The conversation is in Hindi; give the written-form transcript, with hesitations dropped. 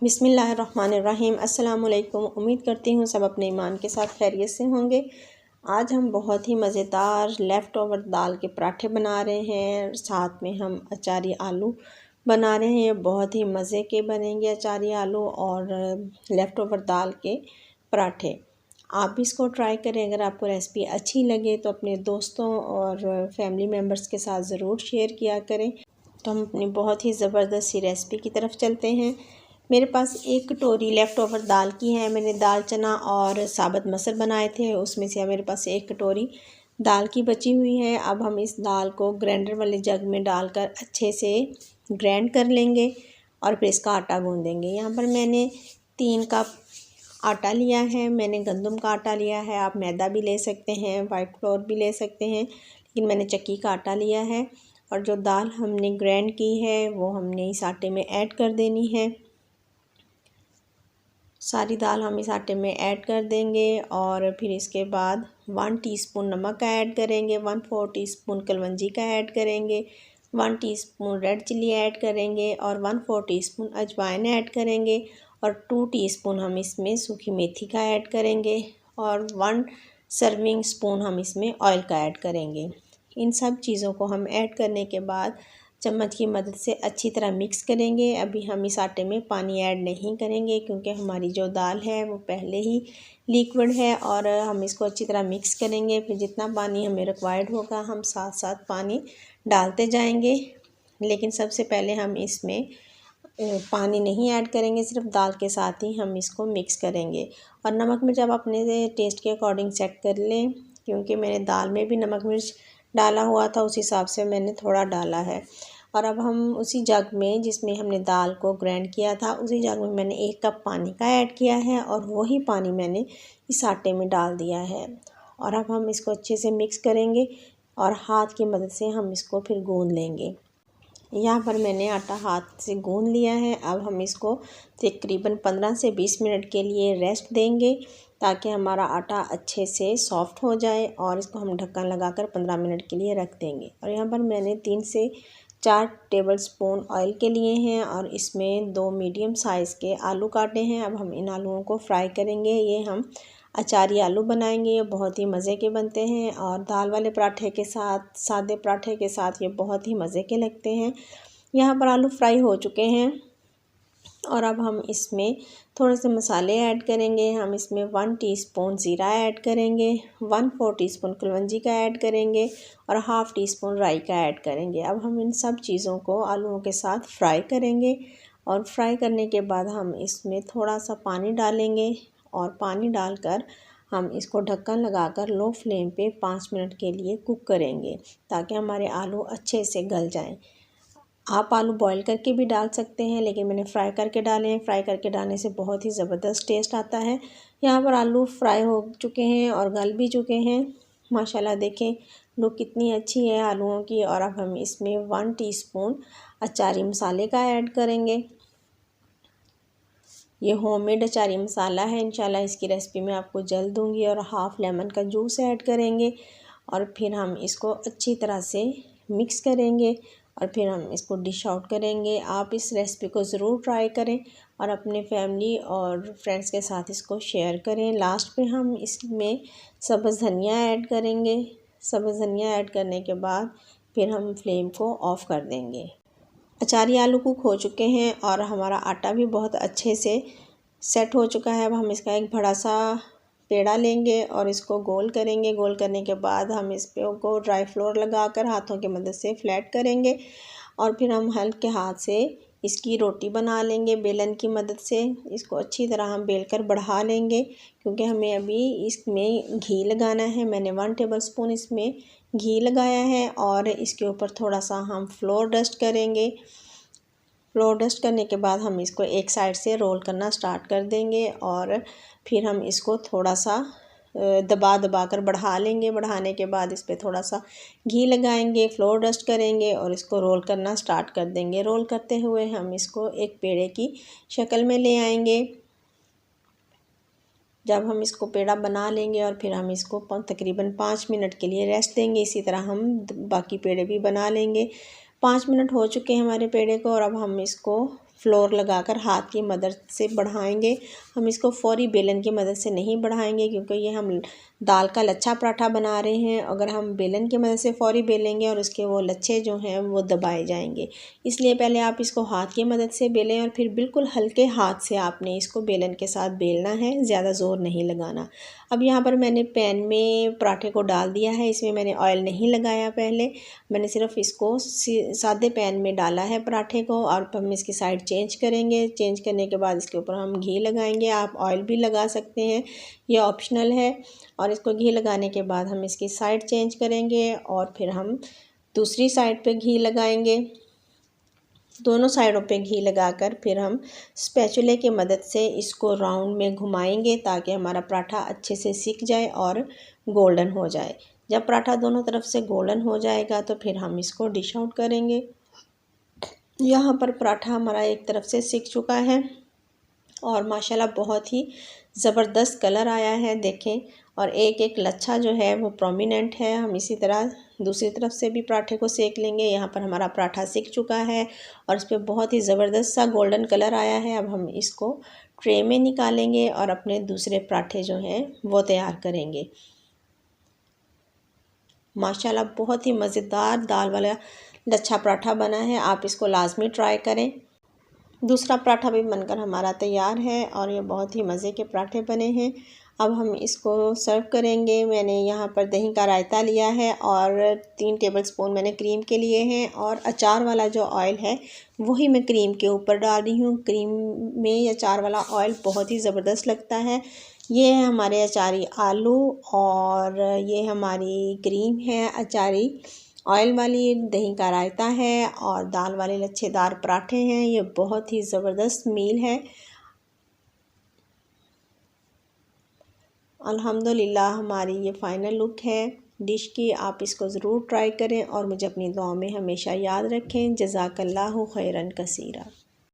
बिस्मिल्लाहिर्रहमानिर्रहीम। अस्सलाम वालेकुम। उम्मीद करती हूँ सब अपने ईमान के साथ खैरियत से होंगे। आज हम बहुत ही मज़ेदार लेफ़्ट ओवर दाल के पराठे बना रहे हैं। साथ में हम अचारी आलू बना रहे हैं। बहुत ही मज़े के बनेंगे अचारी आलू और लेफ़्ट ओवर दाल के पराठे। आप भी इसको ट्राई करें। अगर आपको रेसिपी अच्छी लगे तो अपने दोस्तों और फैमिली मेम्बर्स के साथ ज़रूर शेयर किया करें। तो हम अपनी बहुत ही ज़बरदस्त सी रेसिपी की तरफ चलते हैं। मेरे पास एक कटोरी लेफ़्ट ओवर दाल की है। मैंने दाल चना और साबुत मसर बनाए थे, उसमें से मेरे पास एक कटोरी दाल की बची हुई है। अब हम इस दाल को ग्राइंडर वाले जग में डालकर अच्छे से ग्राइंड कर लेंगे और फिर इसका आटा गूँधेंगे। यहाँ पर मैंने 3 कप आटा लिया है। मैंने गंदम का आटा लिया है। आप मैदा भी ले सकते हैं, वाइट फ्लोर भी ले सकते हैं, लेकिन मैंने चक्की का आटा लिया है। और जो दाल हमने ग्राइंड की है वो हमने इस आटे में ऐड कर देनी है। सारी दाल हम इस आटे में ऐड कर देंगे और फिर इसके बाद 1 टीस्पून नमक का ऐड करेंगे, 1/4 टीस्पून कलवंजी का ऐड करेंगे, 1 टीस्पून रेड चिल्ली ऐड करेंगे और 1/4 टीस्पून अजवाइन ऐड करेंगे और 2 टीस्पून हम इसमें सूखी मेथी का ऐड करेंगे और 1 सर्विंग स्पून हम इसमें ऑयल का ऐड करेंगे। इन सब चीज़ों को हम ऐड करने के बाद चम्मच की मदद से अच्छी तरह मिक्स करेंगे। अभी हम इस आटे में पानी ऐड नहीं करेंगे क्योंकि हमारी जो दाल है वो पहले ही लिक्विड है और हम इसको अच्छी तरह मिक्स करेंगे। फिर जितना पानी हमें रिक्वायर्ड होगा हम साथ साथ पानी डालते जाएंगे, लेकिन सबसे पहले हम इसमें पानी नहीं ऐड करेंगे, सिर्फ दाल के साथ ही हम इसको मिक्स करेंगे। और नमक मिर्च आप अपने टेस्ट के अकॉर्डिंग सेट कर लें, क्योंकि मैंने दाल में भी नमक मिर्च डाला हुआ था, उस हिसाब से मैंने थोड़ा डाला है। और अब हम उसी जग में जिसमें हमने दाल को ग्राइंड किया था, उसी जग में मैंने 1 कप पानी का ऐड किया है और वही पानी मैंने इस आटे में डाल दिया है। और अब हम इसको अच्छे से मिक्स करेंगे और हाथ की मदद से हम इसको फिर गूंद लेंगे। यहाँ पर मैंने आटा हाथ से गूंद लिया है। अब हम इसको तकरीबन 15 से 20 मिनट के लिए रेस्ट देंगे ताकि हमारा आटा अच्छे से सॉफ़्ट हो जाए और इसको हम ढक्कन लगाकर 15 मिनट के लिए रख देंगे। और यहाँ पर मैंने 3 से 4 टेबलस्पून ऑयल के लिए हैं और इसमें 2 मीडियम साइज़ के आलू काटे हैं। अब हम इन आलूओं को फ्राई करेंगे। ये हम अचारी आलू बनाएंगे। ये बहुत ही मज़े के बनते हैं और दाल वाले पराठे के साथ, सादे पराठे के साथ ये बहुत ही मज़े के लगते हैं। यहाँ पर आलू फ्राई हो चुके हैं और अब हम इसमें थोड़े से मसाले ऐड करेंगे। हम इसमें 1 टीस्पून ज़ीरा ऐड करेंगे, 1/4 टीस्पून कलवंजी का ऐड करेंगे और हाफ़ टीस्पून राई का ऐड करेंगे। अब हम इन सब चीज़ों को आलूओं के साथ फ्राई करेंगे और फ्राई करने के बाद हम इसमें थोड़ा सा पानी डालेंगे और पानी डालकर हम इसको ढक्कन लगाकर लो फ्लेम पे 5 मिनट के लिए कुक करेंगे ताकि हमारे आलू अच्छे से गल जाएं। आप आलू बॉईल करके भी डाल सकते हैं, लेकिन मैंने फ्राई करके डाले हैं। फ्राई करके डालने से बहुत ही ज़बरदस्त टेस्ट आता है। यहाँ पर आलू फ्राई हो चुके हैं और गल भी चुके हैं। माशाल्लाह देखें लुक कितनी अच्छी है आलूओं की। और अब हम इसमें 1 टीस्पून अचारी मसाले का ऐड करेंगे। ये होममेड अचारी मसाला है। इंशाल्लाह इसकी रेसिपी मैं आपको जल्द दूंगी। और हाफ़ लेमन का जूस ऐड करेंगे और फिर हम इसको अच्छी तरह से मिक्स करेंगे और फिर हम इसको डिश आउट करेंगे। आप इस रेसिपी को ज़रूर ट्राई करें और अपने फैमिली और फ्रेंड्स के साथ इसको शेयर करें। लास्ट पे हम इसमें सब्ज़ धनिया ऐड करेंगे। सब्ज़ धनिया ऐड करने के बाद फिर हम फ्लेम को ऑफ़ कर देंगे। अचारी आलू कुक हो चुके हैं और हमारा आटा भी बहुत अच्छे से सेट हो चुका है। अब हम इसका एक बड़ा सा पेड़ा लेंगे और इसको गोल करेंगे। गोल करने के बाद हम इस पे को ड्राई फ्लोर लगाकर हाथों की मदद से फ्लैट करेंगे और फिर हम हल्के हाथ से इसकी रोटी बना लेंगे बेलन की मदद से। इसको अच्छी तरह हम बेलकर बढ़ा लेंगे क्योंकि हमें अभी इसमें घी लगाना है। मैंने 1 टेबलस्पून इसमें घी लगाया है और इसके ऊपर थोड़ा सा हम फ्लोर डस्ट करेंगे। फ्लोर डस्ट करने के बाद हम इसको एक साइड से रोल करना स्टार्ट कर देंगे और फिर हम इसको थोड़ा सा दबा कर बढ़ा लेंगे। बढ़ाने के बाद इस पर थोड़ा सा घी लगाएंगे, फ्लोर डस्ट करेंगे और इसको रोल करना स्टार्ट कर देंगे। रोल करते हुए हम इसको एक पेड़े की शक्ल में ले आएंगे। जब हम इसको पेड़ा बना लेंगे और फिर हम इसको तकरीबन 5 मिनट के लिए रेस्ट देंगे। इसी तरह हम बाकी पेड़े भी बना लेंगे। 5 मिनट हो चुके हैं हमारे पेड़े को और अब हम इसको फ्लोर लगाकर हाथ की मदद से बढ़ाएंगे। हम इसको फौरी बेलन की मदद से नहीं बढ़ाएंगे, क्योंकि ये हम दाल का लच्छा पराठा बना रहे हैं। अगर हम बेलन की मदद से फौरी बेलेंगे और उसके वो लच्छे जो हैं वो दबाए जाएंगे। इसलिए पहले आप इसको हाथ की मदद से बेलें और फिर बिल्कुल हल्के हाथ से आपने इसको बेलन के साथ बेलना है, ज़्यादा ज़ोर नहीं लगाना। अब यहाँ पर मैंने पैन में पराठे को डाल दिया है। इसमें मैंने ऑयल नहीं लगाया, पहले मैंने सिर्फ इसको सादे पैन में डाला है पराठे को। और हम इसकी साइड चेंज करेंगे। चेंज करने के बाद इसके ऊपर हम घी लगाएंगे। आप ऑयल भी लगा सकते हैं, ये ऑप्शनल है। और इसको घी लगाने के बाद हम इसकी साइड चेंज करेंगे और फिर हम दूसरी साइड पे घी लगाएंगे। दोनों साइडों पे घी लगाकर फिर हम स्पैचुले की मदद से इसको राउंड में घुमाएंगे, ताकि हमारा पराठा अच्छे से सिक जाए और गोल्डन हो जाए। जब पराठा दोनों तरफ से गोल्डन हो जाएगा तो फिर हम इसको डिश आउट करेंगे। यहाँ पर पराठा हमारा एक तरफ से सिक चुका है और माशाल्लाह बहुत ही ज़बरदस्त कलर आया है, देखें। और एक एक लच्छा जो है वो प्रोमिनेंट है। हम इसी तरह दूसरी तरफ से भी पराठे को सेक लेंगे। यहाँ पर हमारा पराठा सिक चुका है और इस पर बहुत ही ज़बरदस्त सा गोल्डन कलर आया है। अब हम इसको ट्रे में निकालेंगे और अपने दूसरे पराठे जो हैं वो तैयार करेंगे। माशाल्लाह बहुत ही मज़ेदार दाल वाला लच्छा पराठा बना है, आप इसको लाजमी ट्राई करें। दूसरा पराठा भी बनकर हमारा तैयार है और ये बहुत ही मज़े के पराठे बने हैं। अब हम इसको सर्व करेंगे। मैंने यहाँ पर दही का रायता लिया है और 3 टेबलस्पून मैंने क्रीम के लिए हैं, और अचार वाला जो ऑयल है वही मैं क्रीम के ऊपर डाल रही हूँ। क्रीम में अचार वाला ऑयल बहुत ही ज़बरदस्त लगता है। ये है हमारे अचारी आलू और ये हमारी क्रीम है अचारी ऑयल वाली, दही का रायता है और दाल वाले लच्छेदार पराठे हैं। ये बहुत ही ज़बरदस्त मील है। अल्हम्दुलिल्लाह हमारी ये फ़ाइनल लुक है डिश की। आप इसको ज़रूर ट्राई करें और मुझे अपनी दुआओं में हमेशा याद रखें। जज़ाकल्लाहु खैरन कसीरा।